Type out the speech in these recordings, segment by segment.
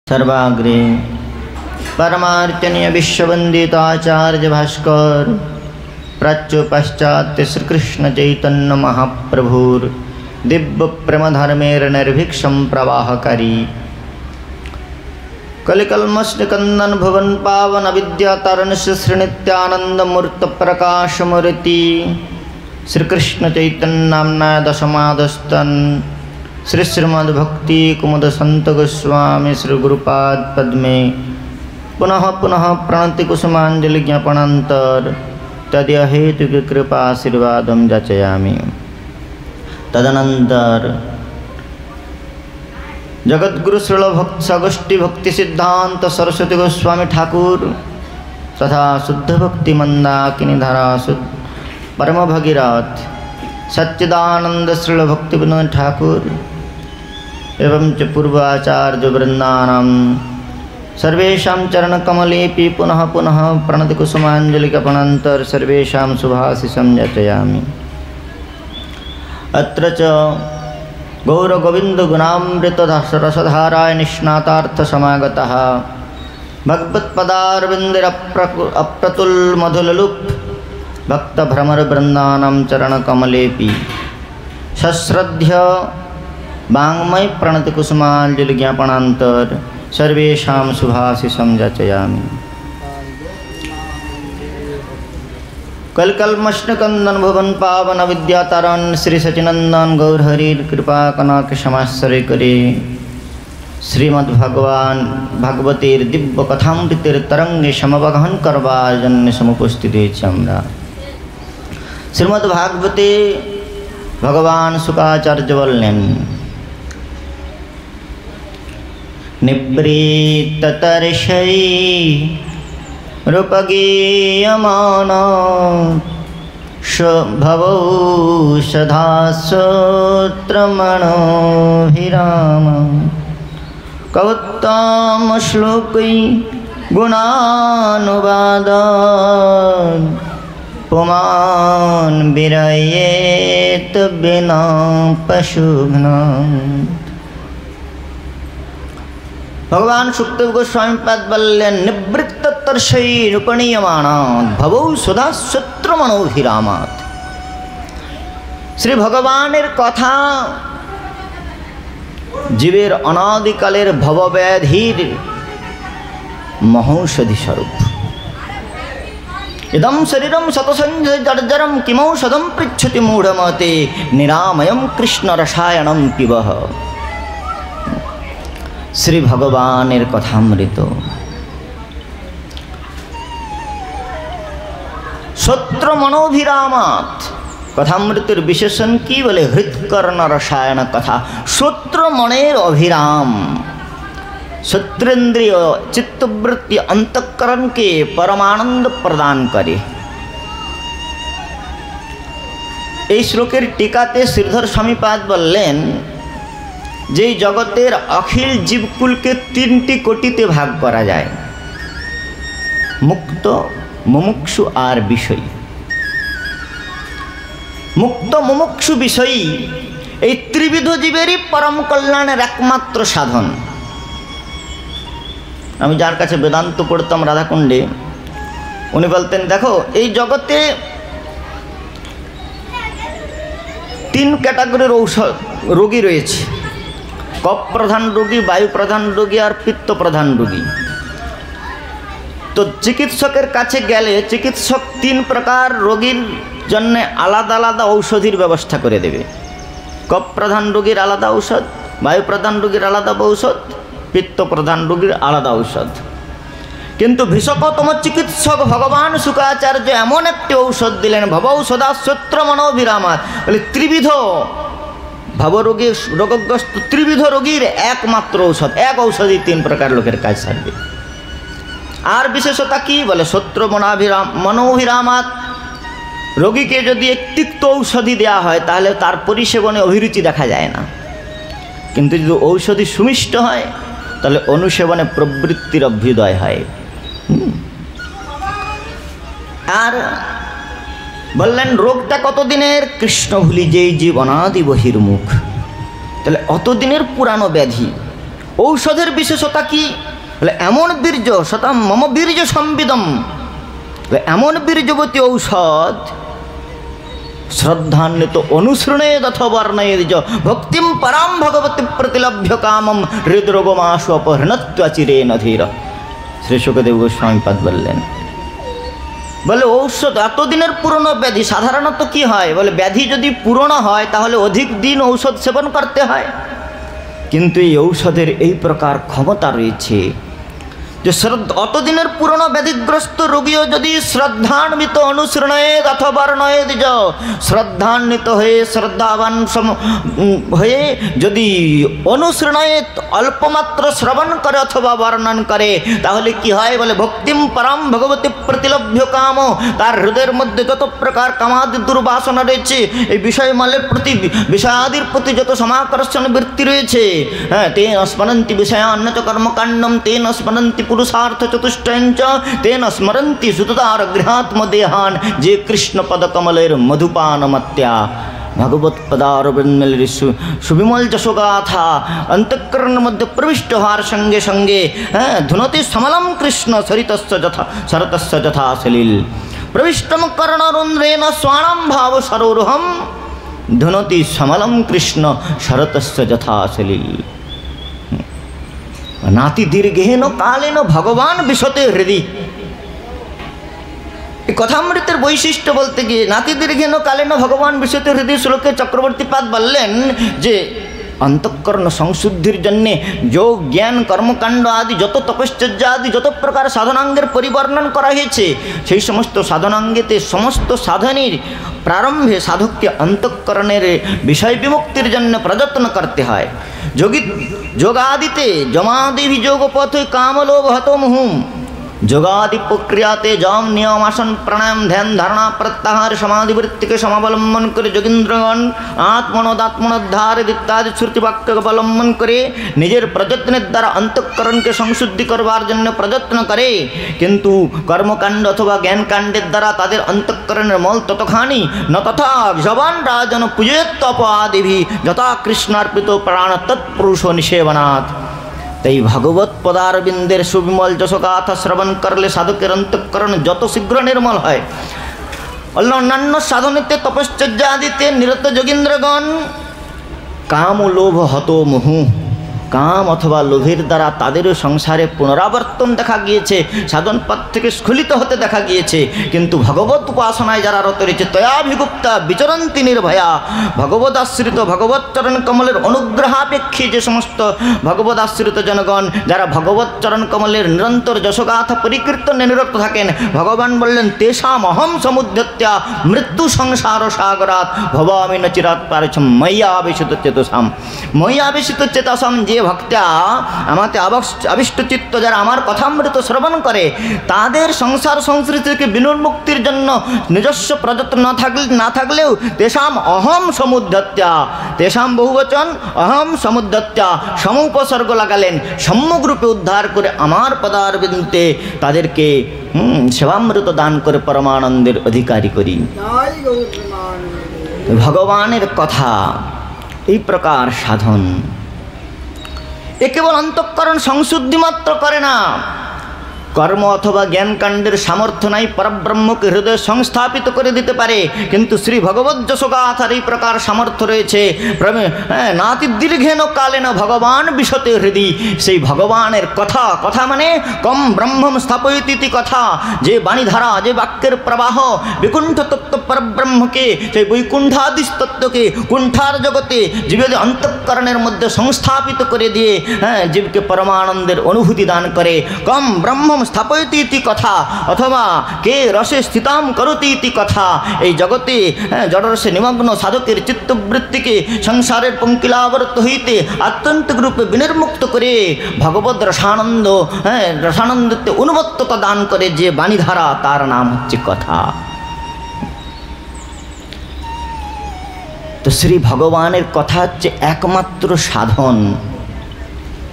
सर्वाग्रे परमार्चनीय विश्ववंदित आचार्य भास्कर प्राच्य पाश्चात्य श्रीकृष्ण चैतन्य महाप्रभुर दिव्य प्रेम धर्मेर निर्भीक्षम प्रवाहकारी कलिकल्मषकंदन भुवन पावन विद्यातारण श्री नित्यानंद मूर्त प्रकाश मूर्ति श्रीकृष्ण चैतन्य नामना दशमादस्तन श्री श्रीमद्भक्ति कुमुद संत गोस्वामी श्री गुरुपाद पद्मे पुनः पुनः प्रणति कुसुमांजलि ज्ञापनांतर तदीय हेतु कृपाशीर्वाद जाचयामि। तदनंतर जगद्गुरु श्रील भक्त सगोष्ठी भक्ति सिद्धांत सरस्वती गोस्वामी ठाकुर तथा शुद्ध भक्ति मंदाकिनी धारा शुद्ध परम भगीरथ सच्चिदानंद श्रील भक्ति विनोद ठाकुर एवं च पूर्वाचार्य वृंदानां सर्वेषां चरणकमलेपि पुनः पुनः प्रणति कुसुमांजलि ज्ञापनांतर सर्वेषां शुभाशिषं याचयामि। अत्र च गौरगोविंद गुणामृत रसधाराय निष्णातार्थ समागतः भगवत्पदारविंदर अप्रतुल मधुललुप भक्त भ्रमर वृंदानां चरणकमलेपि सश्रद्ध्य वाङ्मय प्रणति कुसुमांजलि ज्ञापनांतर सर्वेषां शुभाशिषं याचयामि। कलकल्मषकंदन भुवन पावन विद्यातारण श्री सचिनंदन गौर हरिर कृपा कनक समाश्रय करे श्रीमद्भगवान भागवतेर दिव्य कथामृतेर तरंगे समवगहन करवार जन्य समुपस्थित हमरा श्रीमद्भागवते भगवान शुकाचार्य बोलें निवृत्ततर्षै रूपगीयमान भवौषधाश्रोत्रमणोभिराम कवत्ताम श्लोकै गुणानुवाद पुमान् विरयेत विना पशुघ्ना। भगवान सुखदेव गोस्वामी पाद बल्लें निवृत्त तर्षै रूपणीयमानात् भवौ सदा शत्रुमणोभिरामात्। श्री भगवानेर कथा जीवेर अनादिकालेर भवव्याधिर महौषधि स्वरूप। इदं शरीरं शतसंजय जर्जरं किमौषधं पृच्छति मूढ़मते निरामयं कृष्ण रसायनं पिबः। श्री भगवानेर कथामृत शत्रु मनोभिरामात् कथामृतेर विशेषण की बोले हृत्कर्ण रसायन कथा शत्रु मनेर अभिराम शत्रुन्द्रिय चित्तवृत्ति अंतःकरण के परमानंद प्रदान करे। এই শ্লোকের टीकाते श्रीधर स्वामीपाद बोलें जे जगतेर अखिल जीवकुल के तीनटी कोटिते भाग करा जाए मुक्त मुमुक्षु और विषयी। मुक्त मुमुक्षु विषयी এই त्रिविध जीवेरই परम कल्याणের एकमात्र साधन। আমি যার কাছে বেদান্ত পড়তাম রাধাকুণ্ডে উনি বলতেন দেখো এই জগতে তিন ক্যাটাগরির ঔষধ রোগী রয়েছে कफ प्रधान रोगी वायु प्रधान रोगी और पित्त प्रधान रोगी। तो चिकित्सकेर काछे गेले चिकित्सक तीन प्रकार रोगीर जन्य आलादा आलादा औषधिर व्यवस्था करे देबे। कफ प्रधान रोगीर आलादा औषध वायु प्रधान रोगीर आलादा औषध पित्त प्रधान रोगीर आलादा औषध। किन्तु भीषकतम चिकित्सक भगवान शुकाचार्य एमन एकटी औषध दिलेन भवौषधा शत्रुमणोभिरामात् बोले त्रिविध भावरोगी रोगग्रस्त त्रिविध रोगीर एकमात्र औषध एक औषधि तीन प्रकार लोकेर काज सारबे। और विशेषता की बोले शत्रु मनोभिरामात् रोगी के यदि एक तिक्त औषधि देया है ताहले तार परिसेवने अभिरुचि देखा जाए ना किन्तु यदि औषधि सुमिष्ट है ताहले अनुसेवने प्रवृत्तिर अभ्युदय है। और বললেন রোগটা কতদিনের কৃষ্ণ ভুলি যেই জীব অনাদি বহির্মুখ তাহলে অতদিনের পুরানো ব্যাধি ঔষধের বিশেষতা কি? বলে এমন বীর্য শতম মম বীর্য সংবিদম, এমন বীর্যবতী ঔষধ শ্রদ্ধান্বিত অনুসৃণেদ অথবা বর্ণয়েদ ভক্তিম পরাম ভগবতী প্রতিলভ্য কামম হৃদরোগমাশু অপহৃণত্বাচিরেণ ধীর। শ্রী শুকদেব গোস্বামীপাদ বললেন, বলে ঔষধ এতদিনের পুরনো ব্যাধি, সাধারণত কি হয় বলে ব্যাধি যদি পুরনো হয় তাহলে অধিক দিন ঔষধ সেবন করতে হয়, কিন্তু এই ঔষধের এই প্রকার ক্ষমতা রয়েছে যে অতদিনের পুরনো ব্যাধিগ্রস্ত রোগীও যদি শ্রদ্ধান্বিত অনুসৃণয়েদ অথবা বর্ণয়েদ, শ্রদ্ধান্বিত হয়ে শ্রদ্ধাবান হয়ে যদি অনুসৃণয়েদ অল্পমাত্র শ্রবণ করে অথবা বর্ণন করে, তাহলে কি হয় বলে ভক্তিম পরম ভগবতী প্রতিলভ্য কাম, তার হৃদয়ের মধ্যে যত প্রকার কামাদি দুর্বাসনা রয়েছে, এই বিষয়মালের প্রতি বিষয়াদির প্রতি যত সমাকর্ষণ বৃত্তি রয়েছে, হ্যাঁ, তেন স্মরন্তি বিষয়ান্নচ কর্মকাণ্ডম তেন স্মরন্তি পুরুষার্থ চতুষ্টয়ঞ্চ তেন স্মরন্তি সুততার গৃহাত্মদেহান, যে কৃষ্ণ পদকমলের মধুপানমত্যা ভগবত পদারবিন্দের সুবিমল যশোগাথা অন্তঃকরণের মধ্যে প্রবিষ্ট হওয়ার সঙ্গে সঙ্গে, হ্যাঁ, ধুনতি সমলম কৃষ্ণ সরিতস্য যথা শরতস্য যথা সলিল প্রবিষ্টম কর্ণরুন্দ্রেণ স্বাণাম ভাব সরোরহম ধুনতি সমলম কৃষ্ণ শরতস্য যথা সলিল। নাতি দীর্ঘেন কালেন ভগবান বিশতে হৃদি, এই কথামৃতের বৈশিষ্ট্য বলতে গিয়ে নাতি দীর্ঘেন কালেন ভগবান বিশতে হৃদি শ্লোকে চক্রবর্তীপাদ বললেন যে অন্তঃকরণ সংশুদ্ধির জন্যে যোগ জ্ঞান কর্মকাণ্ড আদি যত তপশ্চর্যা আদি যত প্রকার সাধনাঙ্গের পরিবর্ণন করা হয়েছে, সেই সমস্ত সাধনাঙ্গেতে সমস্ত সাধনের প্রারম্ভে সাধককে অন্তঃকরণের বিষয় বিমুক্তির জন্য প্রযত্ন করতে হয়। যোগাদিতে জমাদিভি যোগপথ কামলোভ হত মুহুম, যোগাদি প্রক্রিয়াতে যম নিয়ম আসন প্রাণায়াম ধ্যান ধারণা প্রত্যাহার সমাধিবৃত্তিকে সমাবলম্বন করে যোগীন্দ্রগণ আত্মনোদাত্মনোদ্ধার ইত্যাদি শ্রুতিবাক্য অবলম্বন করে নিজের প্রযত্নের দ্বারা অন্তঃকরণকে সংশুদ্ধি করবার জন্য প্রযত্ন করে, কিন্তু কর্মকাণ্ড অথবা জ্ঞানকাণ্ডের দ্বারা তাদের অন্তঃকরণের মল ততখানি ন তথা জবান রাজন পূজেত্তপ আদিভি যথা কৃষ্ণার্পিত প্রাণ তৎপুরুষ নিষেবনাথ। তাই ভগবত পদারবিন্দের সুবিমল যশোগাথা শ্রবণ করলে সাধকের অন্তঃকরণ যত শীঘ্র নির্মল হয়। অন্যান্য সাধনেতে তপশ্চর্যা আদিতে নিরত যোগীন্দ্রগণ কাম ও লোভ হত মুহু, কাম অথবা লোভের দ্বারা তাদেরও সংসারে পুনরাবর্তন দেখা গিয়েছে, সাধন পথ থেকে স্খলিত হতে দেখা গিয়েছে, কিন্তু ভগবত উপাসনায় যারা রত রয়েছে তয়াভিগুপ্তা বিচরন্তি নির্ভয়া, ভগবত আশ্রিত ভগবত চরণ কমলের অনুগ্রহাপেক্ষী যে সমস্ত ভগবত আশ্রিত জনগণ যারা ভগবত চরণ কমলের নিরন্তর যশোগাথা পরিকীর্তনে নিরত থাকেন, ভগবান বললেন তেষাম অহম সমুদ্ধত্যা মৃত্যু সংসার সাগরাত ভবামি ন চিরাৎ পারছম ময়্যা আবেশিত চেতসাম। ময়্যা আবেশিত চেতসাম, যে ভক্তা আমাতে আবিষ্ট চিত্ত যারা আমার কথামৃত শ্রবণ করে, তাদের সংসার সংস্কৃতি থেকে বিনুর্মুক্তির জন্য নিজস্ব প্রযত্ন না থাকলেও তেষাম অহম সমুদ্ধত্যা, তেষাম বহুবচন অহম সমুদ্ধত্যা সমুপসর্গ লাগালেন, সম্যগ্রূপে উদ্ধার করে আমার পদারবিন্দুতে তাদেরকে সেবামৃত দান করে পরমানন্দের অধিকারী করি। ভগবানের কথা এই প্রকার সাধন এ কেবল অন্তঃকরণ সংশুদ্ধি মাত্র করে না, কর্ম অথবা জ্ঞানকাণ্ডের সামর্থ্য নাই পরব্রহ্মকে হৃদয়ে সংস্থাপিত করে দিতে পারে, কিন্তু শ্রী ভগবত যশোগাথার এই প্রকার সামর্থ্য রয়েছে। নাতি দীর্ঘেন কালেন ভগবান বিশতে হৃদি, সেই ভগবানের কথা, কথা মানে কম ব্রহ্মম স্থাপয়তি কথা, যে বাণীধারা, যে বাক্যের প্রবাহ বিকুণ্ঠ তত্ত্ব পরব্রহ্মকে, সেই বৈকুণ্ঠাদিস তত্ত্বকে কুণ্ঠার জগতে জীবের অন্তঃকরণের মধ্যে সংস্থাপিত করে দিয়ে জীবকে পরমানন্দের অনুভূতি দান করে। কম ব্রহ্মম স্থাপয়তি ইতি কথা অথবা কে রসে স্থিতাম করতি ইতি কথা, এই জগতে জড়রসে নিমগ্ন সাধকের চিত্তবৃত্তিকে সংসারের পঙ্কিলাবর্ত হইতে আত্যন্তিক রূপে বিনির্মুক্ত করে ভগবত রসানন্দ, রসানন্দতে উন্মত্ততা দান করে যে বাণীধারা, তার নাম হচ্ছে কথা। তো শ্রী ভগবানের কথা হচ্ছে একমাত্র সাধন,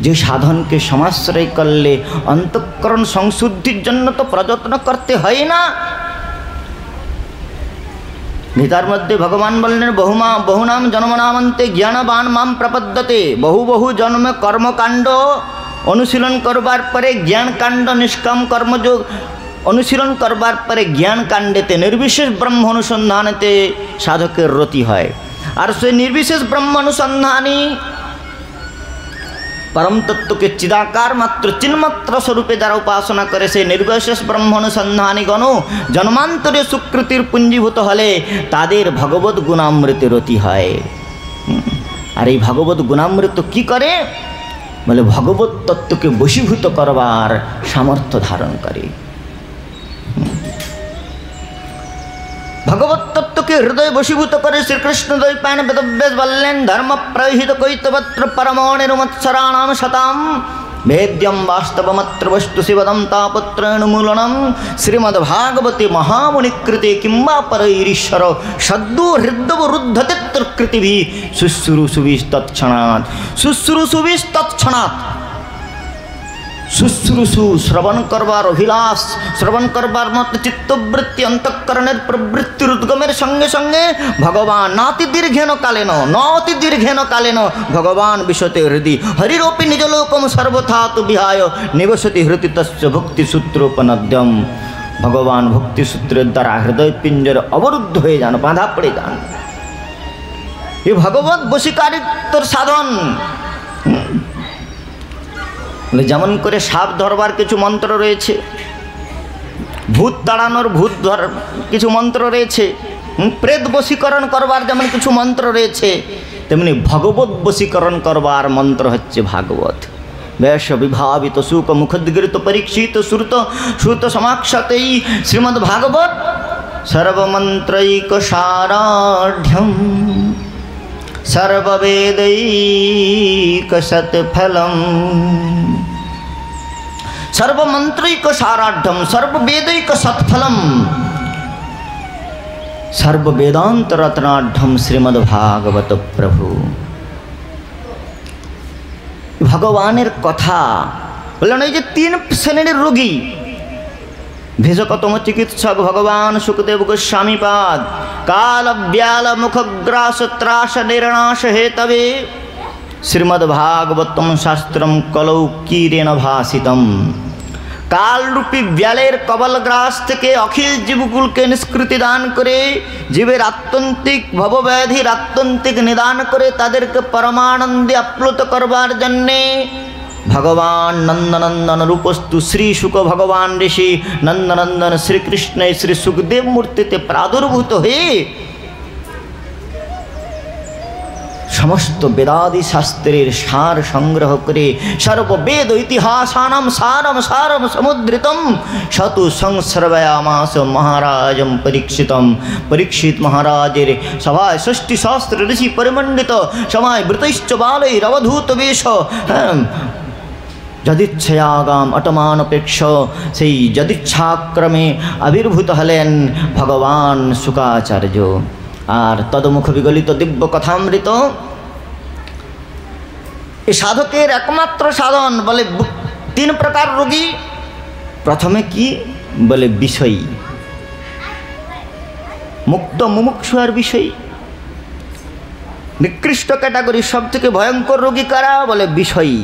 যে সাধনকে সমাশ্রয় করলে অন্তঃকরণ সংশুদ্ধির জন্য তো প্রযত্ন করতে হয় না, গীতার মধ্যে ভগবান বললেন বহুনাম জন্মনামন্তে জ্ঞানবান মাম প্রপদ্যতে। বহু বহু জন্মে কর্মকাণ্ড অনুশীলন করবার পরে জ্ঞানকাণ্ড নিষ্কাম কর্মযোগ অনুশীলন করবার পরে জ্ঞানকাণ্ডেতে নির্বিশেষ ব্রহ্ম অনুসন্ধানেতে সাধকের রতি হয়। আর সেই নির্বিশেষ ব্রহ্ম অনুসন্ধানী परम तत्व के चिदाकार मात्र चिन्मात्र स्वरूपे যারা উপাসনা করে সেই নির্বিশেষ ব্রহ্ম অনুসন্ধানী গণ জন্মান্তরে সুকৃতির পুঞ্জীভূত হলে তাদের ভগবত গুণামৃতে রতি হয়। আর এই ভগবত গুণামৃত কি করে বলে ভগবত তত্ত্বকে বশীভূত করবার সামর্থ্য ধারণ করে। भगवत तत्व के हृदय वशीभूत करे श्रीकृष्ण द्वैपायन वेदव्यास बल्लेन धर्म प्रहित कैतवत्र परमोनिर्मत्सराणाम शताम भेद्यम वास्तवमत्र वस्तु शिवदम तापत्रेणुमूलनम श्रीमद्भागवते महामुनिकृते किंबा परैरीश्वर सद्दो हृदवरुद्धते कृतिभिः शुश्रूषुभिस्तत्क्षणात् शुश्रूषु श्रवण करवार अभिलाष श्रवण करवार मत चित्तवृत्ति अंतःकरणेर प्रवृत्तिर उद्गमेर संगे संगे भगवान नाति दीर्घेन कालेन भगवान विशते हृदि हरिरोपि निजलोकम सर्वथा तु विहाय निवसति हृति तस्य भक्ति सूत्रोपनद्यम। भगवान भक्ति सूत्रेर द्वारा हृदय पिंजर अवरुद्ध हो जान बाधा पड़े जान ये भगवत बशीकारित्वर साधन। যেমন করে সাপ ধরবার কিছু মন্ত্র রয়েছে, ভূত তাড়ানোর ভূত ধর কিছু মন্ত্র রয়েছে, প্রেত বশীকরণ করবার যেমন কিছু মন্ত্র রয়েছে, তেমনি ভগবত বশীকরণ করবার মন্ত্র হচ্ছে ভাগবত। ব্যাস বিভাবিত শুক মুখোদ্গৃত পরীক্ষিত শ্রুত সমাক্ষতেই শ্রীমদ্ ভাগবত সর্বমন্ত্রৈক সারাঢ্যম सर्ववेदैक सत्फलम सर्वमंत्रैक साराढ्यम सर्ववेदैक सत्फलम सर्ववेदांत रत्नाढ्यम श्रीमद्भागवत प्रभु। भगवानेर कथा बोलेन এই যে তিন শ্রেণীর রোগী भेषकतम चिकित्सक भगवान सुखदेव गोस्वामी पाद काल व्याल मुखग्रास त्रास निर्णाश हेतवे श्रीमद्भागवतम शास्त्रम कलौ कीरेण भासितम। काल रूपी व्यालेर कबलग्रास থেকে অখিল জীবকুলকে নিষ্কৃতি দান করে জীবের আত্যন্তিক ভবব্যাধির আত্যন্তিক নিদান করে তাদেরকে পরমানন্দে আপ্লুত করবার জন্যে भगवान नंदनंदन रूपस्तु श्री शुक भगवान ऋषि नंदनंदन श्री कृष्ण श्री सुखदेव मूर्तिते प्रादुर्भूत हुए समस्त वेदादि शास्त्रेर सार संग्रह करे सर्ववेद इतिहासानां सारम सारम समुद्रितम शतु संसर्वयामास महाराजं परीक्षित महाराजेर सभाय 60 सहस्र ऋषि परिमंडित समय वृतश्च बालैरवधूत वेश यदिच्छयागाम अटमानपेक्ष से यदिच्छाक्रमे आविर्भूत हलेन भगवान शुकाचार्य और तदमुख विगलित दिव्य कथामृत ये साधकेर एकमात्र साधन बोले तीन प्रकार रोगी। प्रथमे कि बोले विषयी मुक्त मुमुक्षुर विषयी निकृष्ट कैटागरी सबथेके भयंकर रोगी कारा बोले विषयी।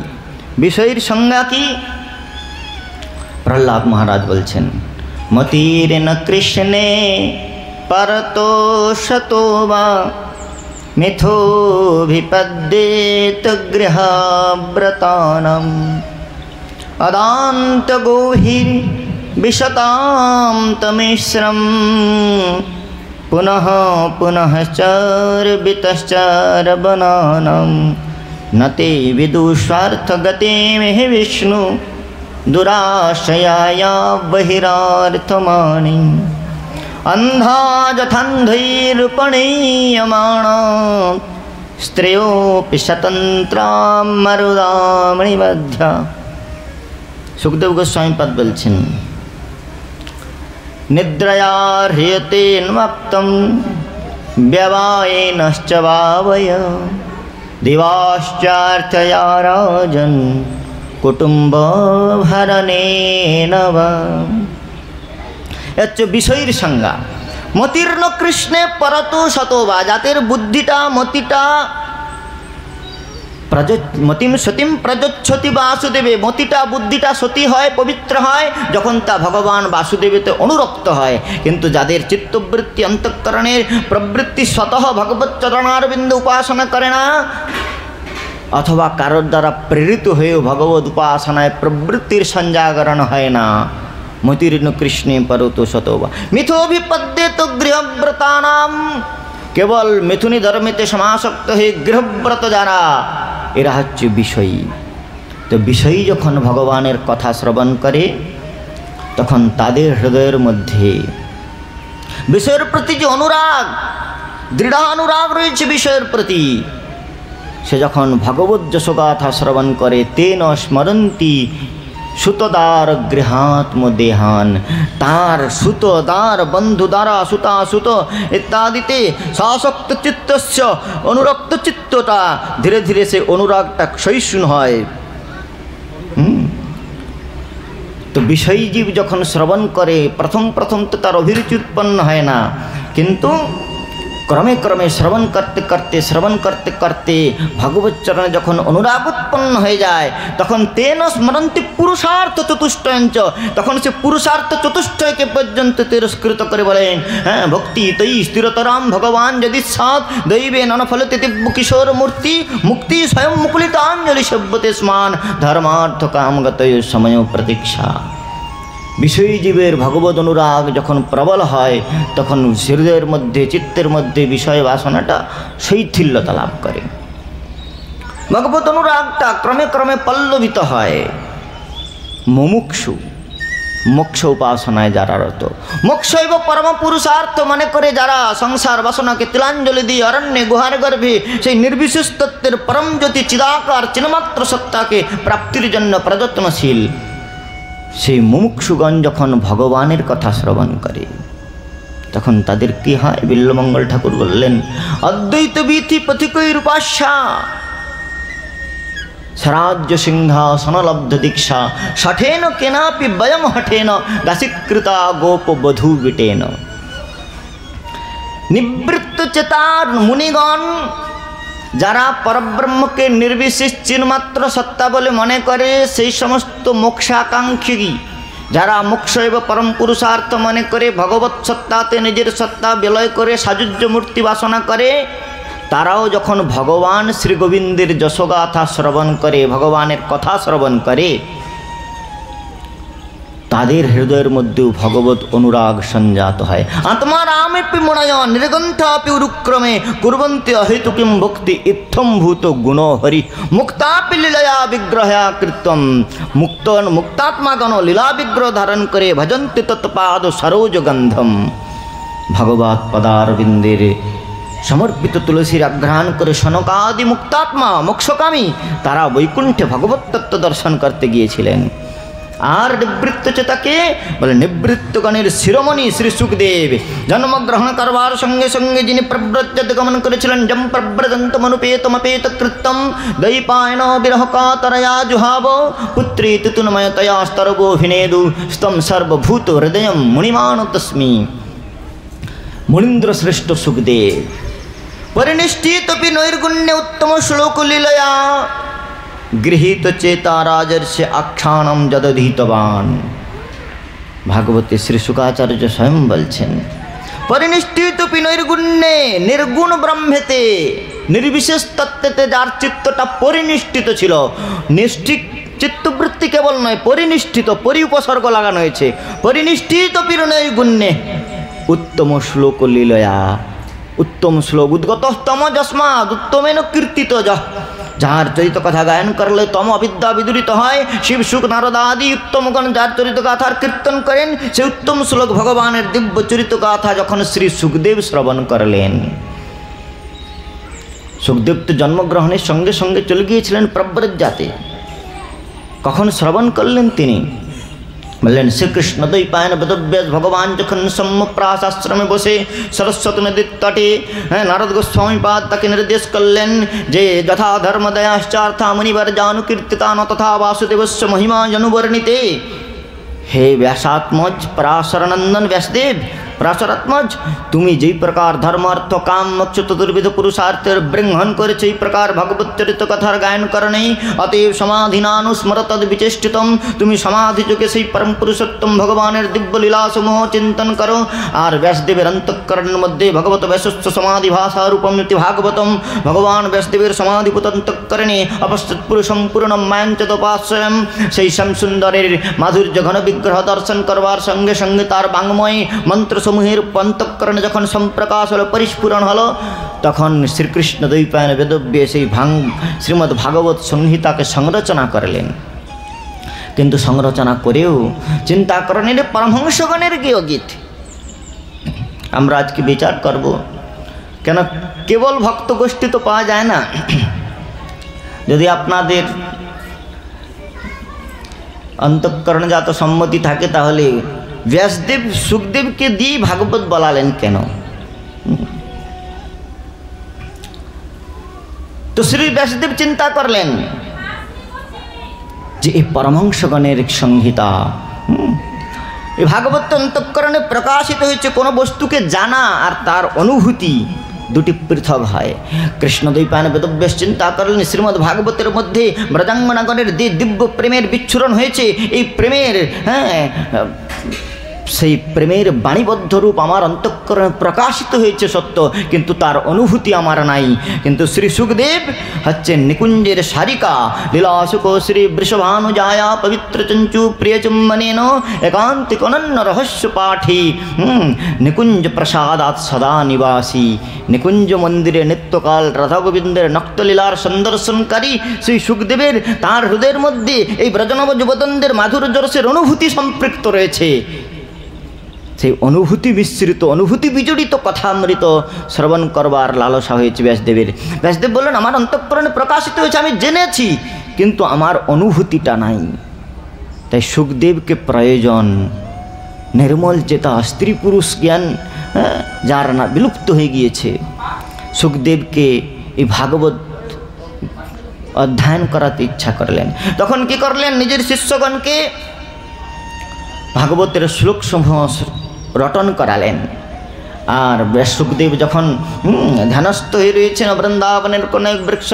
विषयीर संज्ञा की प्रहलाद महाराज बोलছেন मतिरेन कृष्णे परतो शतो वा मिथो विपद्येत गृहव्रतानां अदान्त गोहिर विशतां तमिश्रम पुनः पुनः चर्बितश्चर बनानां नते विदुष्वार्थगते में विष्णु दुराशयाया बहिरार्थमानि अंधा जथान्धैरुपणीयमाणा स्त्रियोऽपि स्वतन्त्रा मरुदामणि मध्या। सुखदेव गोस्वामी पद बोलছেন निद्रया ह्रियते न्वक्तं व्यवायेनश्च वावय दिवाश्चार्थया राजन् कुटुम्ब भरणेन वा। विषयीर संज्ञा মতির্ন কৃষ্ণে পরতু শতবা, যাদের বুদ্ধিটা মতিটা মতিম সতীম প্রযোচ্ছতি বাসুদেবে, মতিটা বুদ্ধিটা সতী হয়, পবিত্র হয় যখন তা ভগবান বাসুদেবেতে অনুরক্ত হয়। কিন্তু যাদের চিত্তবৃত্তি অন্তঃকরণের প্রবৃত্তি স্বতঃ ভগবৎ চরণারবিন্দ উপাসনা করে না, অথবা কারোর দ্বারা প্রেরিত হয়েও ভগবত উপাসনায় প্রবৃত্তির সঞ্জাগরণ হয় না, মতির্ন কৃষ্ণে পরতু শতবা মিথোভিপদ্যেত গৃহব্রতানাম, কেবল মিথুনী ধর্মেতে সমাসক্ত হয়ে গৃহব্রত যারা, এরা হচ্ছে বিষয়ী। তো বিষয়ী যখন ভগবানের কথা শ্রবণ করে তখন তাদের হৃদয়ের মধ্যে বিষয়ের প্রতি যে অনুরাগ, দৃঢ় অনুরাগ রয়েছে বিষয়ের প্রতি, সে যখন ভগবত যশোগাথা শ্রবণ করে তেন স্মরন্তি সুতদার গৃহাত্ম দেহান, তার সুতদার বন্ধু দ্বারা সুতা সুত ইত্যাদিতে শাসক্ত চিত্তস্য অনুরক্ত চিত্তটা ধীরে ধীরে সে অনুরাগটা ক্ষয়িষ্ণু হয়। তো বিষয়ী জীব যখন শ্রবণ করে প্রথম প্রথম তো তার অভিরুচি উৎপন্ন হয় না, কিন্তু ক্রমে ক্রমে শ্রবণ করতে করতে ভগবত চরণে যখন অনুরাগ উৎপন্ন হয়ে যায় তখন তেন স্মরন্তি পুরুষার্থ চতুষ্টয়ঞ্চ, তখন সে পুরুষার্থ চতুষ্টয়কে পর্যন্ত তিরস্কৃত করে বলেন, হ্যাঁ ভক্তি তৈ স্থিরতরাম ভগবান যদি সাত দৈবে ননফলতে দিব্য কিশোর মূর্তি মুক্তি স্বয়ং মুকুলিতাঞ্জলি সেব্যতে স্মান ধর্মার্থ কামগতয় সময় প্রতীক্ষা। বিষয়ী জীবের ভগবত অনুরাগ যখন প্রবল হয় তখন হৃদয়ের মধ্যে চিত্তের মধ্যে বিষয় বাসনাটা শৈথিল্যতা লাভ করে, ভগবত অনুরাগটা ক্রমে ক্রমে পল্লবিত হয়। মুমুক্ষু মোক্ষ উপাসনায় যারা রত, মোক্ষৈব পরম পুরুষার্থ মনে করে যারা সংসার বাসনাকে তিলাঞ্জলি দিয়ে অরণ্যে গুহার গর্ভে সেই নির্বিশেষ তত্ত্বের পরম জ্যোতি চিদাকার চিন্মাত্র সত্তাকে প্রাপ্তির জন্য প্রযত্নশীল, সেই মুমুক্ষুগণ যখন ভগবানের কথা শ্রবণ করে তখন তাদের কি হয়? বিল্বমঙ্গল ঠাকুর বললেন, অদ্বৈত বিধি পথিকৈরূপাস্যা স্বরাজ্য সিংহাসনলব্ধ দীক্ষা ষঠেন কেনাপি বয়ম হঠেন দাসীকৃতা গোপ বধূ বিটেন। নিবৃত্ত চেতার মুনিগণ যারা পরব্রহ্মকে নির্বিশেষ চিন্মাত্র সত্তা বলে মনে করে, সেই সমস্ত মোক্ষাকাঙ্ক্ষী যারা মোক্ষৈব পরম পুরুষার্থ মনে করে ভগবৎ সত্তাতে নিজের সত্তা বিলয় করে সাযুজ্য মূর্তি বাসনা করে, তারাও যখন ভগবান শ্রী গোবিন্দের যশোগাথা শ্রবণ করে, ভগবানের কথা শ্রবণ করে, তাদের হৃদয়ের মধ্যেও ভগবত অনুরাগ সঞ্জাত হয়। আত্মারামেপি মুনয় নির্গন্থাপি উরুক্রমে কুর্বন্তি অহেতুকিম ভক্তি ইত্থম্ভূত গুণ হরি মুক্তাপি লীলয়া বিগ্রহয়া কৃত্যম। মুক্তাত্মাগণ লীলা বিগ্রহ ধারণ করে ভজন্তি তৎপাদ সরোজ গন্ধম। ভগবৎ পদারবিন্দের সমর্পিত তুলসীর আঘ্রাণ করে সনকাদি মুক্তাত্মা মোক্ষকামী তারা বৈকুণ্ঠে ভগবত তত্ত্ব দর্শন করতে গিয়েছিলেন। আর নিবৃত্ত চেতাকে বলে নিবৃত্তগণের শিরোমণি শ্রী সুখদেব জন্মগ্রহণ করবার সঙ্গে সঙ্গে যিনি প্রব্রজতে গমন করেছিলেন, জম প্রব্রজন্তমনুপেতমপেত কৃত্যম দৈপায়ন বিরহ কাতরয়া জুহাব পুত্রী তুতুনময়তয়া স্তরবোভিনেদু স্তম সর্বভূত হৃদয়ম মুনিমান তস্মি। মুনীন্দ্র শ্রেষ্ঠ সুখদেব পরিনিষ্ঠিতপি নৈর্গুণ্যে উত্তম শ্লোক লীলয়া গৃহীত চেতা রাজর্ষে আখ্যানম যদধীতবান। ভাগবতী শ্রী শুকাচার্য স্বয়ং বলছেন, পরিনিষ্ঠিতপি নৈর্গুণ্যে নির্গুণ ব্রহ্মেতে নির্বিশেষ তত্ত্বেতে যার চিত্তটা পরিনিষ্ঠিত ছিল, নিষ্ঠিক চিত্তবৃত্তি কেবল নয়, পরিনিষ্ঠিত, পরি উপসর্গ লাগানো হয়েছে, পরিনিষ্ঠিতপি নৈর্গুণ্যে উত্তম শ্লোক লীলয়া। উত্তম শ্লোক উদ্গতস্তম যস্মাদ উত্তমেন কীর্তিত যহ, যার চরিত কথা গায়ন করলে তম অবিদ্যা বিদূরিত হয়। শিব সুখ নারদ আদি উত্তমগণ যার চরিত গাথার কীর্তন করেন, সেই উত্তম শ্লোক ভগবানের দিব্য চরিত গাথা যখন শ্রী সুখদেব শ্রবণ করলেন, সুখদেব তো জন্মগ্রহণের সঙ্গে সঙ্গে চলে গিয়েছিলেন প্রব্রজাতে। কখন শ্রবণ করলেন তিনি? বললেন শ্রীকৃষ্ণ দ্বৈপায়ন বেদব্যাস ভগবান যখন সম্প্রাস আশ্রমে বসে সরস্বতী নদীর তটে নারদ গোস্বামীপাদ তাকে নির্দেশ করলেন যে যথা ধর্ম দয়াশ্চার্থা মুনিবার জানুকীর্তিতা ন তথা বাসুদেবস্য মহিমা জনুবর্ণিতে। হে ব্যাসাত্মজ পরাশরনন্দন ব্যাসদেব, পরাশরাত্মজ, তুমি যেই প্রকার ধর্ম অর্থ কাম মোক্ষ চতুর্বিধ পুরুষার্থের বৃংহন করেছে, এই প্রকার ভগবত চরিত কথার গায়ন করণেই অতএব সমাধিনানুস্মর তদ বিচেষ্টিতম, তুমি সমাধি যুগে সেই পরম পুরুষোত্তম ভগবানের দিব্য লীলাসমূহ চিন্তন করো। আর ব্যাসদেবের অন্তঃকরণের মধ্যে ভগবত ব্যাসস্ব সমাধি ভাষা রূপমিতি ভাগবতম, ভগবান ব্যাসদেবের সমাধিভূত অন্তঃকরণে অপশ্চিত পুরুষম পূর্ণম মায়ঞ্চতোপাশ্রয়ম, সেই শ্যামসুন্দরের মাধুর্য ঘন বিগ্রহ দর্শন করবার সঙ্গে সঙ্গে তার বাংময় মন্ত্রসমূহের অন্তঃকরণে যখন সম্প্রকাশ হলো, পরিস্ফুরণ হলো, তখন শ্রীকৃষ্ণ দ্বৈপায়ন বেদব্যে সেই শ্রীমদ্ ভাগবত সংহিতাকে সংরচনা করলেন। কিন্তু সংরচনা করেও চিন্তা করেন পরমহংসগণের গীত আমরা আজকে বিচার করব। কেন কেবল ভক্ত গোষ্ঠী তো পাওয়া যায় না, যদি আপনাদের অন্তঃকরণজাত সম্মতি থাকে তাহলে ব্যাসদেব সুখদেবকে দিয়ে ভাগবত বলালেন কেন? তো শ্রী ব্যাসদেব চিন্তা করলেন যে এই পরমহংসগণের সংহিতা, এই ভাগবত অন্তঃকরণে প্রকাশিত হয়েছে। কোনো বস্তুকে জানা আর তার অনুভূতি দুটি পৃথক হয়। কৃষ্ণদ্বৈপায়ন বেদব্যাস চিন্তা করলেন শ্রীমদ্ ভাগবতের মধ্যে ব্রজাঙ্গনাগণের দিব্য প্রেমের বিচ্ছুরণ হয়েছে। এই প্রেমের সেই প্রেমের বাণীবদ্ধ রূপ আমার অন্তঃকরণে প্রকাশিত হয়েছে সত্য, কিন্তু তার অনুভূতি আমার নাই। কিন্তু শ্রী সুখদেব হচ্ছেন নিকুঞ্জের সারিকা, লীলাসুক শ্রী বৃষভানুজায়া পবিত্র চঞ্চু প্রিয়চুম্বনেন একান্তিক অনন্য রহস্য পাঠী, নিকুঞ্জ প্রসাদাৎ সদা নিবাসী, নিকুঞ্জ মন্দিরে নিত্যকাল রাধা গোবিন্দের নক্তলীলার সন্দর্শনকারী শ্রী সুখদেবের তাঁর হৃদয়ের মধ্যে এই ব্রজনব যুবতনদের মাধুর্য রসের অনুভূতি সম্পৃক্ত রয়েছে। সেই অনুভূতি মিশ্রিত, অনুভূতি বিজড়িত কথামৃত শ্রবণ করবার লালসা হয়েছে ব্যাসদেবের। ব্যাসদেব বললেন আমার অন্তঃকরণে প্রকাশিত হয়েছে, আমি জেনেছি, কিন্তু আমার অনুভূতিটা নাই। তাই সুখদেবকে প্রয়োজন। নির্মল চেতা স্ত্রী পুরুষ জ্ঞান যার না বিলুপ্ত হয়ে গিয়েছে, সুখদেবকে এই ভাগবত অধ্যয়ন করাতে ইচ্ছা করলেন। তখন কি করলেন? নিজের শিষ্যগণকে ভাগবতের শ্লোকসমূহ রটন করালেন। আর সুখদেব যখন ধ্যানস্থ হয়ে রয়েছেন বৃন্দাবনের কোন এক বৃক্ষ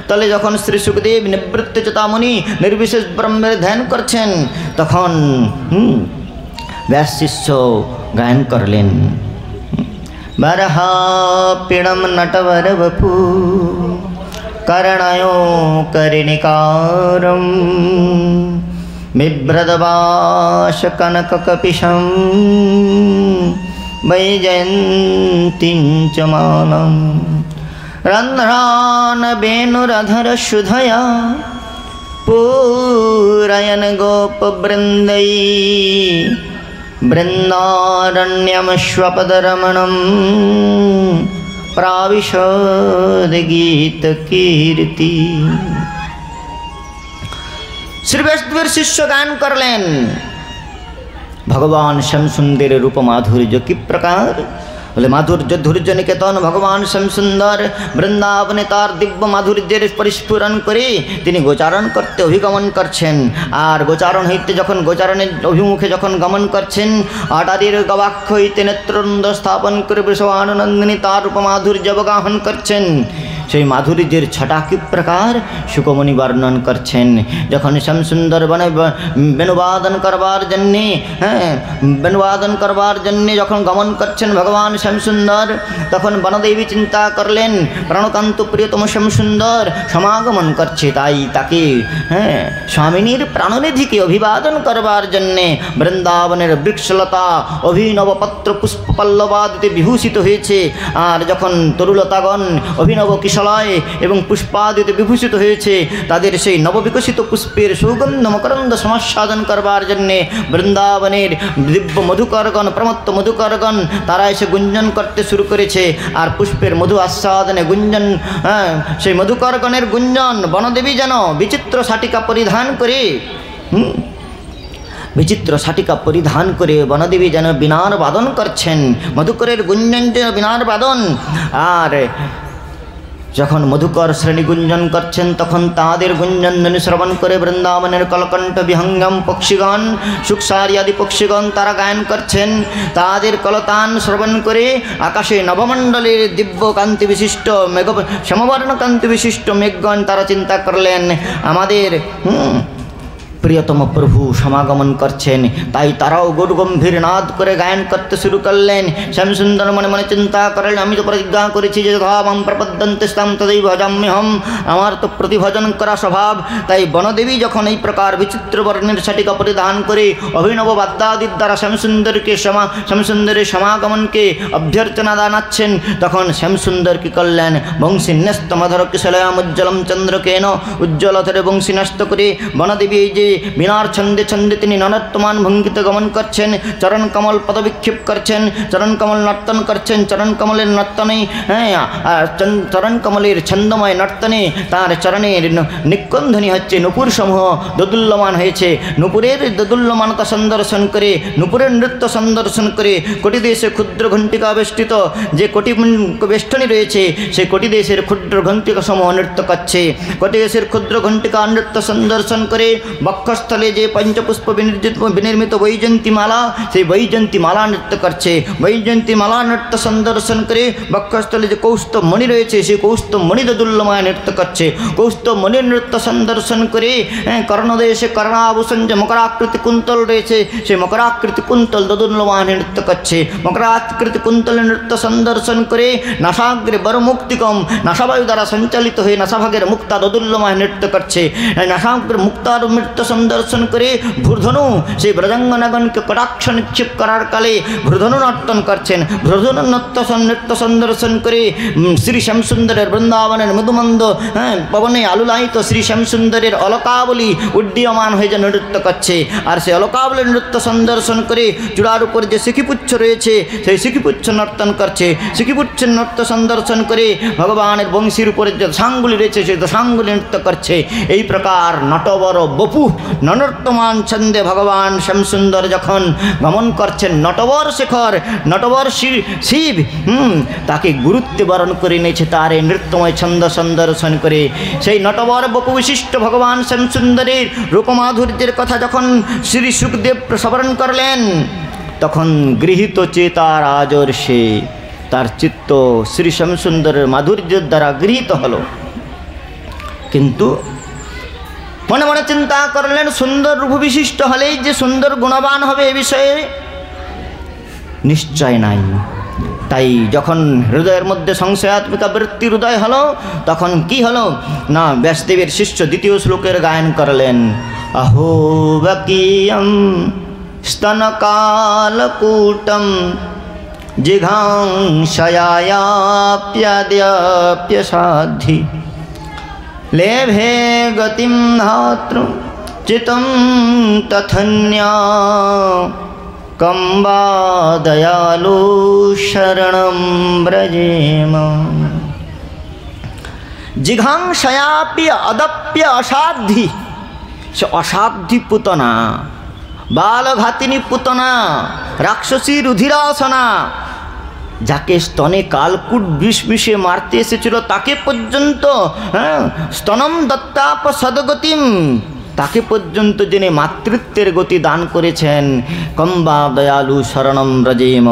তলে, যখন শ্রী সুখদেব নিবৃত্ত চেতামণি নির্বিশেষ ব্রহ্মের ধ্যান করছেন, তখন ব্যাস শিষ্য গায়ন করলেন বরহা পীড়ম নটবর বপু করণায় কর্ণিকারম বিভ্রদবাস কনক কপিশম বৈজয়ন্তীঞ্চ মানম রন্ধ্রান বেণুরধর সুধয়া पूरयन् गोपवृन्दै बृन्दारण्यमश्वपदरमणं प्राविशोदगीतकीर्ति। श्री वैष्णवेर शिष्य गान करलेन भगवान श्यामसुंदर रूप माधुर्य की प्रकार बोले माधुर्य धुर्य निकेतन भगवान श्यामसुंदर बृंदावने तार दिव्य माधुर्येर परिस्फुरन करे तिनि गोचारण करते अभिगमन करछेन। और गोचारण हईते जखन गोचारणे अभिमुखे जखन गमन करछेन आटादिर गवाक्ष हईते नेत्रनंद स्थापन करे वृषभानुनंदिनी तार रूप माधुर्य अवगाहन करछेन। সেই মাধুর্যের ছটা কি প্রকার সুকমণি বর্ণন করছেন। যখন শ্যামসুন্দর বনে বেণুবাদন করবার জন্যে বেণুবাদন করবার জন্যে যখন গমন করছেন ভগবান শ্যামসুন্দর, তখন বনদেবী চিন্তা করলেন প্রাণকান্ত প্রিয়তম শ্যামসুন্দর সমাগমন করছে, তাই তাকে স্বামিনীর প্রাণনিধিকে অভিবাদন করবার জন্যে বৃন্দাবনের বৃক্ষলতা অভিনব পত্র পুষ্প পল্লবাদিতে বিভূষিত হয়েছে। আর যখন তরুলতাগণ অভিনব কিশোর এবং পুষ্পাদিতে বিভূষিত হয়েছে, তাদের সেই নববিকশিত পুষ্পের সৌগন্ধ মকরন্দ সমাস্বাদন করবার জন্যে বৃন্দাবনের দিব্য মধুকরগণ প্রমত্ত মধুকরগণ তারা এসে গুঞ্জন করতে শুরু করেছে। আর পুষ্পের মধু আস্বাদনে গুঞ্জন, সেই মধুকরগণের গুঞ্জন বনদেবী যেন বিচিত্র শাটিকা পরিধান করে বিচিত্র শাটিকা পরিধান করে বনদেবী যেন বীণার বাদন করছেন, মধুকরের গুঞ্জন যেন বীণার বাদন। আর যখন মধুকর শ্রেণী গুঞ্জন করছেন, তখন তাঁদের গুঞ্জন ধ্বনি শ্রবণ করে বৃন্দাবনের কলকণ্ঠ বিহঙ্গম পক্ষীগণ, সুখসারি আদি পক্ষীগণ তারা গায়ন করছেন। তাদের কলতান শ্রবণ করে আকাশে নবমণ্ডলের দিব্য কান্তি বিশিষ্ট সমবর্ণ কান্তি বিশিষ্ট মেঘগণ তারা চিন্তা করলেন আমাদের প্রিয়তম প্রভু সমাগমন করছেন। তাই তারাও গম্ভীর নাদ করে গায়ন করতে শুরু করলেন। শ্যামসুন্দর মনে মনে চিন্তা করলেন, আমি তো প্রতিজ্ঞা করেছি যে যথা মাম প্রপদ্যন্তে স্তাম তদেই ভজাম্যহম, আমার তো প্রতিভজন করা স্বভাব। তাই বনদেবী যখন এই প্রকার বিচিত্র বর্ণের শাটিকা পরিধান করে অভিনব বাদ্যাদির দ্বারা শ্যামসুন্দরের সমাগমনকে অভ্যর্থনা জানাচ্ছেন, তখন শ্যামসুন্দর কি করলেন, বংশী ন্যস্তমধর কিশলয়াম উজ্জ্বলম চন্দ্রকেন, উজ্জ্বল ধরে বংশী ন্যস্ত করে বনদেবী এই যে বিনার ছন্দে ছন্দে তিনি ননত্তমান ভঙ্গিতে গমন করছেন, চরণ কমল পদবিক্ষেপ করছেন, চরণ কমল নর্তন করছেন। চরণ কমলের নর্তনে চরণ কমলের ছন্দময় নর্তনে তার চরণের নিকন্দধ্বনি হচ্ছে, নুপুর সমূহ দোদুল্যমান হয়েছে। নুপুরের দোদুল্যমানতা সন্দর্শন করে, নুপুরের নৃত্য সন্দর্শন করে কোটি দেশে ক্ষুদ্র ঘণ্টিকা বেষ্টিত যে কোটি বেষ্টনী রয়েছে, সেই কোটি দেশের ক্ষুদ্র ঘণ্টিকা সমূহ নৃত্য করছে। কোটি দেশের ক্ষুদ্র ঘণ্টিকা নৃত্য সন্দর্শন করে বক্ষস্থলে যে পঞ্চপুষ্প বিনির্মিত বৈজয়ন্তী মালা, সেই বৈজয়ন্তী মালা নৃত্য করছে। বৈজয়ন্তী মালা নৃত্য সন্দর্শন করে বক্ষস্থলে যে কৌস্তব মণি রয়েছে, সেই কৌস্তব মণি দোদুল্যময় নৃত্য করছে। কৌস্তব মণির নৃত্য সন্দর্শন করে কর্ণদেশে কর্ণাভূষণ যে মকরাকৃতি কুন্তল রয়েছে, সেই মকরাকৃতি কুন্তল দোদুল্যময় নৃত্য করছে। মকরাকৃতি কুন্তলের নৃত্য সন্দর্শন করে নাসাগ্রে বরমুক্তিকম, নাসাবায়ু দ্বারা সঞ্চালিত হয়ে নাসাভাগের মুক্তা দোদুল্যময় নৃত্য করছে। নাসাগ্রে মুক্তার নৃত্য সন্দর্শন করে ভূর্ধনু সেই ব্রজাঙ্গনাগণকে কটাক্ষ নিক্ষেপ করার কালে ভূর্ধনু নর্তন করছেন। ভূর্ধনু নৃত্য সন্দর্শন করে শ্রী শ্যামসুন্দরের বৃন্দাবনের মধুমন্দ পবনে আলুলায়িত শ্রী শ্যামসুন্দরের অলকাবলী উড্ডীয়মান হয়ে যে নৃত্য করছে। আর সেই অলকাবলীর নৃত্য সন্দর্শন করে চূড়ার উপর যে শিখিপুচ্ছ রয়েছে, সেই শিখিপুচ্ছ নর্তন করছে। শিখিপুচ্ছের নৃত্য সন্দর্শন করে ভগবানের বংশীর উপরে যে দশাঙ্গুলি রয়েছে, সেই দশাঙ্গুলি নৃত্য করছে। এই প্রকার নটবর বপু ননর্তমান ছন্দে ভগবান শ্যামসুন্দর যখন গমন করছেন, নটবর শেখর নটবর শিব তাকে গুরুত্বে বরণ করে নিয়েছে তার এই নৃত্যময় ছন্দ সন্দর্শন করে। সেই নটবর বপু বিশিষ্ট ভগবান শ্যামসুন্দরের রূপমাধুর্যের কথা যখন শ্রী সুখদেব স্মরণ করলেন, তখন গৃহীত চেতার আদর্শে তার চিত্ত শ্রী শ্যামসুন্দরের মাধুর্যের দ্বারা গৃহীত হল। কিন্তু মনে মনে চিন্তা করলেন, সুন্দর রূপ বিশিষ্ট হলেই যে সুন্দর গুণবান হবে এ বিষয়ে নিশ্চয় নাই। তাই যখন হৃদয়ের মধ্যে সংশয়াত্মিকা বৃত্তি হৃদয় হলো, তখন কি হলো না, ব্যাসদেবের শিষ্য দ্বিতীয় শ্লোকের গায়ন করলেন, अहो वकीयं स्तनकालकूटं जिघांसयाप्यद्याप्यसाधि लेभे गतिं धातृ चितं तथन्या कम्बा दयालु शरणं व्रजेम। जिघांसयाप्य अदप्य असाधि, সে অসাধ্যি পুতনা, বালঘাতিনী পুতনা, রাক্ষসী রুধিরাসনা, যাকে স্তনে কালকুট বিষ মিশে মারতে এসেছিল তাকে পর্যন্ত স্তনম দত্তাপ সদগতিম, তাকে পর্যন্ত যিনি মাতৃত্বের গতি দান করেছেন। কম্বা দয়ালু শরণম ব্রজেম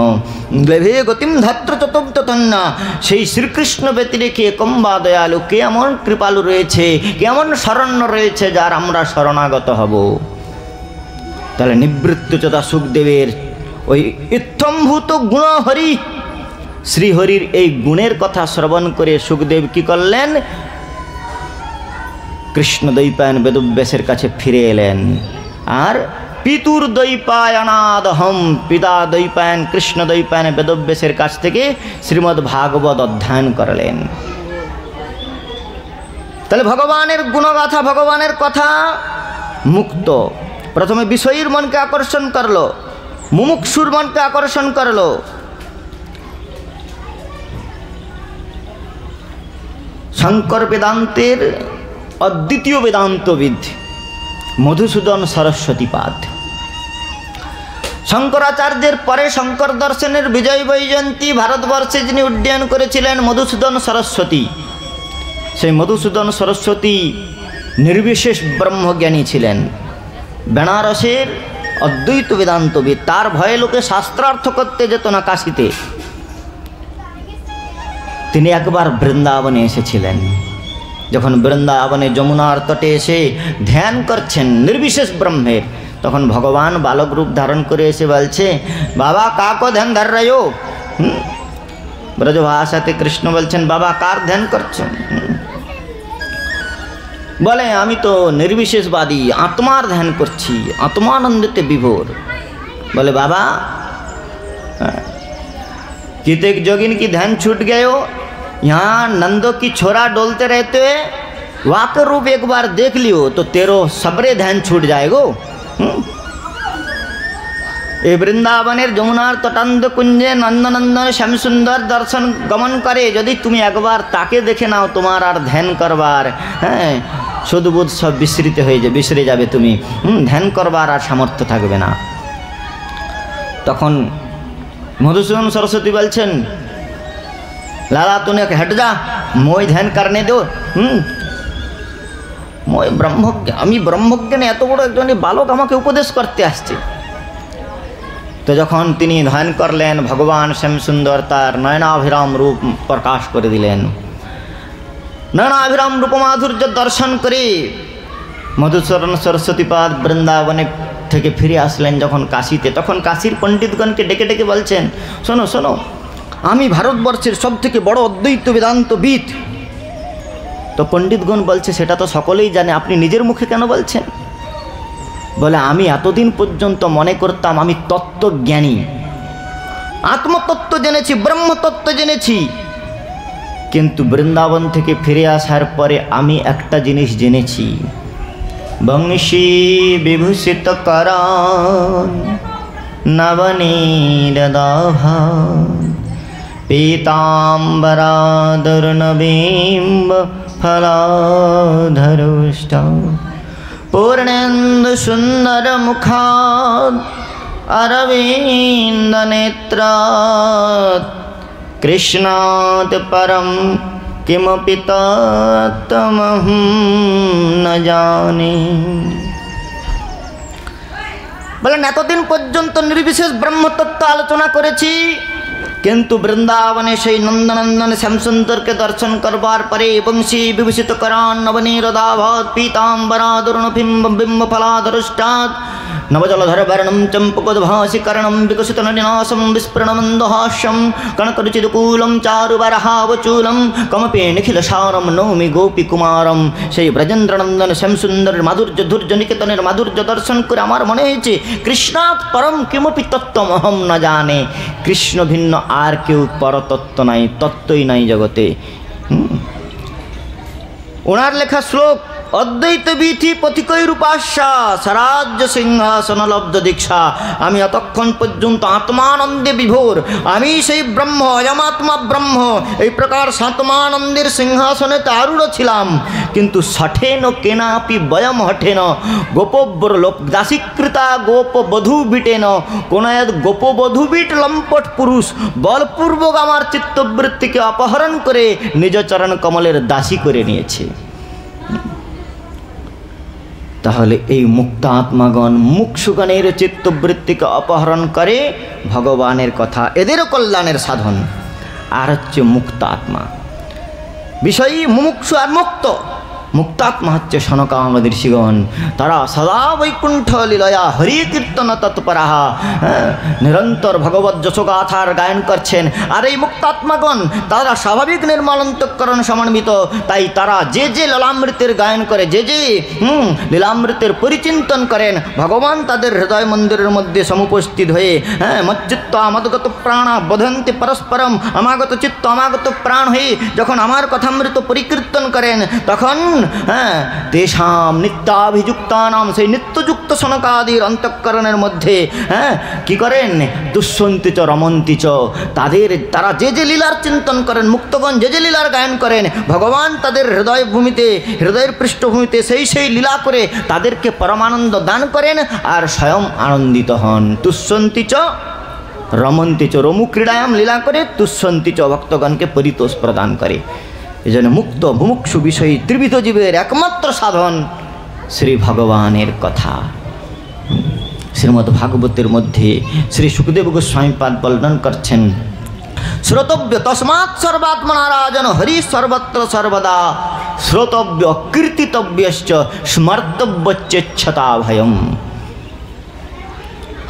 লেভে গতিম ধাত্র চতুর্থন্না, সেই শ্রীকৃষ্ণ ব্যতিরেকে কম্বা দয়ালু কে এমন কৃপালু রয়েছে, কেমন শরণ্য রয়েছে যার আমরা শরণাগত হব। তাহলে নিবৃত্তচতা সুখদেবের ওই ইত্থম্ভূত গুণহরি, শ্রীহরির এই গুণের কথা শ্রবণ করে সুখদেব কি করলেন, কৃষ্ণ দৈপায়ন বেদব্যাসের কাছে ফিরে এলেন। আর পিতুর দৈপায়নাদহম, পিতা দৈপায়ন কৃষ্ণ দৈপায়ন বেদব্যাসের কাছ থেকে শ্রীমদ্ ভাগবত অধ্যয়ন করলেন। তাহলে ভগবানের গুণগাথা, ভগবানের কথা মুক্ত, প্রথমে বিষয়ীর মনকে আকর্ষণ করলো, মুমুক্ষুর মনকে আকর্ষণ করলো। শঙ্কর বেদান্তের অদ্বিতীয় বেদান্তবিদ মধুসূদন সরস্বতীপাদ, শঙ্করাচার্যের পরে শঙ্কর দর্শনের বিজয় বৈজয়ন্তী ভারতবর্ষে যিনি উড্ডয়ন করেছিলেন মধুসূদন সরস্বতী, সেই মধুসূদন সরস্বতী নির্বিশেষ ব্রহ্মজ্ঞানী ছিলেন, বেনারসের অদ্বৈত বেদান্তবিদ। তার ভয়ে লোকে শাস্ত্রার্থ করতে যেত না কাশীতে। তিনি একবার বৃন্দাবনে এসেছিলেন। যখন বৃন্দাবনে যমুনার তটে এসে ধ্যান করছেন নির্বিশেষ ব্রহ্মের, তখন ভগবান বালক রূপ ধারণ করে এসে বলছে, বাবা কাকো ধ্যান ধর রহো। ব্রজ ভাষাতে কৃষ্ণ বলছেন, বাবা কার ধ্যান করছো? বলে, আমি তো निर्विशेषवादी आत्मार ध्यान करছি, आत्मानंदते विभोर। बोले बाबा कितने जोगिन की ध्यान छूट गए हो, यहाँ नंदो की छोरा डोलते रहते हुए वाकर रूप एक बार देख लियो तो तेरो सबरे ध्यान छूट जाएगो। এই বৃন্দাবনের যমুনার তটান্দ কুঞ্জে নন্দনন্দন শ্যামসুন্দর দর্শন গমন করে যদি তুমি একবার তাকে দেখে নাও, তোমার আর ধ্যান করবার সদবোধ সব বিস্মৃত হয়ে যাবে, বিসরে যাবে, তুমি ধ্যান করবার আর সামর্থ্য থাকবে না। তখন মধুসূদন সরস্বতী বলছেন, লালা তুমি হট যা, মই ধ্যান করনে দো। মই ব্রহ্মজ্ঞ, আমি ব্রহ্মজ্ঞানে এত বড় একজন বালক আমাকে উপদেশ করতে আসছে। তো যখন তিনি ধ্যান করলেন, ভগবান শ্যামসুন্দর তার নয়নাভিরাম রূপ প্রকাশ করে দিলেন। নয়নাভিরাম রূপমাধুর্য দর্শন করে মধুসূদন সরস্বতীপাদ বৃন্দাবনে থেকে ফিরে আসলেন যখন কাশীতে, তখন কাশীর পণ্ডিতগণকে ডেকে ডেকে বলছেন, শোনো শোনো, আমি ভারতবর্ষের সবথেকে বড় অদ্বৈত বেদান্তবিদ। তো পণ্ডিতগণ বলছে, সেটা তো সকলেই জানে, আপনি নিজের মুখে কেন বলছেন? বলে, আমি এতদিন পর্যন্ত মনে করতাম আমি তত্ত্বজ্ঞানী, আত্মতত্ত্ব জেনেছি, ব্রহ্মতত্ত্ব জেনেছি, কিন্তু বৃন্দাবন থেকে ফিরে আসার পরে আমি একটা জিনিস জেনেছি, বংশী বিভূষিত করণ নবনীরদাভান পীতাম্বরাদুর্নবিম্ব ফলাধরুষ্ট पूर्णेन्दु सुंदर मुखाद अरविंद नेत्रात् कृष्णात् परम किमपि तत्तमहं न जाने। বলেন, এতদিন পর্যন্ত নির্বিশেষ ব্রহ্মতত্ত্ব আলোচনা করেছি, কিন্তু বৃন্দাবনে সেই নন্দনন্দন শ্যামসুন্দরকে দর্শন করবার পরে বংশী বিভূষিত করণ নবনীরদাভাত পীতাম্বরাদুর্নবিম্ব বিম্ব ফলাধরুষ্টাৎ নবজলধর বর্ণম চম্পকোদ্ভাসি কর্ণম বিকশিত নলিনাসম বিস্ফুরণমন্দহাস্যম কনকরুচিদুকূলম চারুবরহাবচূলম কমপি নিখিল সারম নৌমি গোপী কুমারম। সেই ব্রজেন্দ্রনন্দন শ্যামসুন্দরের মাধুর্য ধৈর্য নিকেতনের মাধুর্য দর্শন করে আমার মনে হয়েছে, কৃষ্ণাৎ পরম কিমপি তত্ত্বমহম না জানে, কৃষ্ণ ভিন্ন আর কেউ পরতত্ত্ব নাই, তত্ত্বই নাই জগতে। ওনার লেখা শ্লোক, অদ্বৈত বিধি পথিকৈরূপাস্যা স্বরাজ্য সিংহাসন লব্ধ দীক্ষা। আমি এতক্ষণ পর্যন্ত আত্মানন্দে বিভোর, আমি সেই ব্রহ্ম, অয়মাত্মা ব্রহ্ম, এই প্রকার সাত্মানন্দের সিংহাসনে আরূঢ় ছিলাম, কিন্তু সঠেন কেনাপি বয়ম হঠেন গোপব্র লোক দাসীকৃতা গোপবধূ বিটেন। কোন এক গোপবধূবিট লম্পট পুরুষ বলপূর্বক আমার চিত্তবৃত্তিকে অপহরণ করে নিজ চরণ কমলের দাসী করে নিয়েছে। তাহলে এই মুক্ত আত্মাগণ মুক্ষুগণের চিত্তবৃত্তিকে অপহরণ করে ভগবানের কথা, এদেরও কল্যাণের সাধন। আর হচ্ছে মুক্ত আত্মা, বিষয়ী মুমুক্ষু আর মুক্ত। মুক্তাত্মা হচ্ছে সনকাদির ঋষিগণ, তারা সদা বৈকুণ্ঠ লীলয়া হরি কীর্তন তৎপরাহা, নিরন্তর ভগবত যশোগাথার গায়ন করছেন। আর এই মুক্তাত্মাগণ তারা স্বাভাবিক নির্মলন্তকরণ সমন্বিত, তাই তারা যে যে লীলামৃতের গায়ন করে, যে যে লীলামৃতের পরিচিন্তন করেন, ভগবান তাদের হৃদয় মন্দিরের মধ্যে সমুপস্থিত হয়ে মচ্চিত্ত আমাদগত প্রাণা বোধন্তি পরস্পরম, আমাগত চিত্ত আমাগত প্রাণ হয়ে যখন আমার কথামৃত পরিকীর্তন করেন, তখন তেষাম নিত্যাভিযুক্তানাম, সেই নিত্যযুক্ত সনকাদির অন্তঃকরণের মধ্যে কি করেন, দুঃসন্তি চ রমন্তি চ, তারা যে যে লীলার চিন্তন করেন, মুক্তগণ যে যে লীলার গায়ন করেন, ভগবান তাদের হৃদয় ভূমিতে, হৃদয়ের পৃষ্ঠভূমিতে সেই সেই লীলা করে তাদেরকে পরমানন্দ দান করেন আর স্বয়ং আনন্দিত হন। তুষ্যন্তি চ রমন্তি চ, রমু ক্রীড়ায়াম লীলা করে তুষ্যন্তি চ, ভক্তগণকে পরিতোষ প্রদান করে। এই জন্য মুক্ত মুমুক্ষু বিষয়ী ত্রিবিধ জীবের একমাত্র সাধন শ্রী ভগবানের কথা। শ্রীমদ্ ভাগবতের মধ্যে শ্রী সুখদেব গোস্বামীপাদ বর্ণন করছেন, শ্রোতব্য তস্মাৎ সর্বাত্মনা রাজন হরি সর্বত্র সর্বদা, শ্রোতব্য কীর্তিতব্যশ্চ স্মর্তব্যচ্ছেচ্ছতা ভয়ম।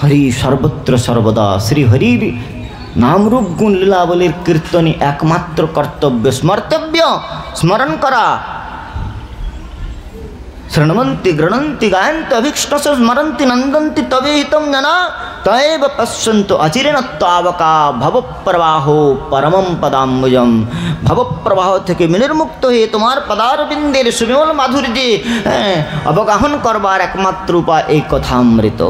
হরি সর্বত্র সর্বদা, শ্রী হরির নামরূপ গুণ লীলাবলীর কীর্তনই একমাত্র কর্তব্য, স্মর্তব্য স্মরণ করা। শৃण्वन्ति गृह्णन्ति गायन्ति अभीष्टस्य स्मरन्ति नन्दन्ति तवे हितं जना तयैव पश्यन्तु अचिरेण तावका भवप्रवाहो परमं पदाम्बुजं। भवप्रवाह থেকে বিনির্মুক্ত হয়ে তোমার পদারবিন্দের সুবিমল মাধুর্যে অবগাহন করবার একমাত্র উপায় এই কথামৃত।